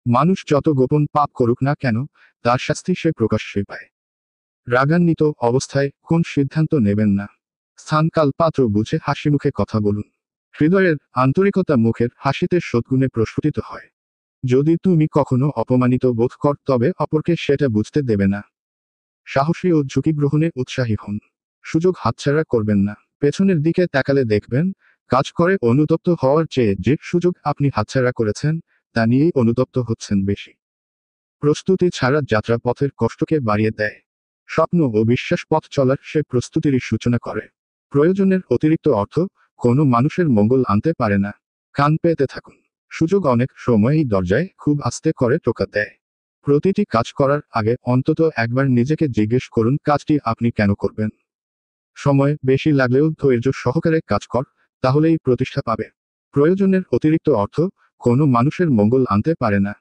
মানুষ যত গোপন পাপ করুক না কেন, তার শাস্তি সে প্রকাশ্যে পায়। রাগান্বিত অবস্থায় কোন সিদ্ধান্ত নেবেন না। স্থানকাল পাত্র বুঝে হাসিমুখে কথা বলুন। হৃদয়ের আন্তরিকতা মুখের হাসিতে সদ্গুণে প্রস্ফুটিত হয়। যদি তুমি কখনো অপমানিত বোধ কর, তবে অপরকে সেটা বুঝতে দেবে না। সাহসী ও ঝুঁকি গ্রহণে উৎসাহী হন। সুযোগ হাতছাড়া করবেন না। পেছনের দিকে তাকালে দেখবেন, কাজ করে অনুতপ্ত হওয়ার চেয়ে যে সুযোগ আপনি হাতছাড়া করেছেন, তা নিয়েই অনুতপ্ত হচ্ছেন বেশি। প্রস্তুতি ছাড়া যাত্রা পথের কষ্টকে বাড়িয়ে দেয়। স্বপ্ন ও বিশ্বাস পথ চলার সে প্রস্তুতিরই সূচনা করে। প্রয়োজনের অতিরিক্ত অর্থ কোনো মানুষের মঙ্গল আনতে পারে না। কান পেতে থাকুন। সুযোগ অনেক সময়ই দরজায় খুব আস্তে করে টোকা দেয়। প্রতিটি কাজ করার আগে অন্তত একবার নিজেকে জিজ্ঞেস করুন, কাজটি আপনি কেন করবেন। সময় বেশি লাগলেও ধৈর্য সহকারে কাজ কর, তাহলেই প্রতিষ্ঠা পাবে। প্রয়োজনের অতিরিক্ত অর্থ কোনো মানুষের মঙ্গল আনতে পারে না।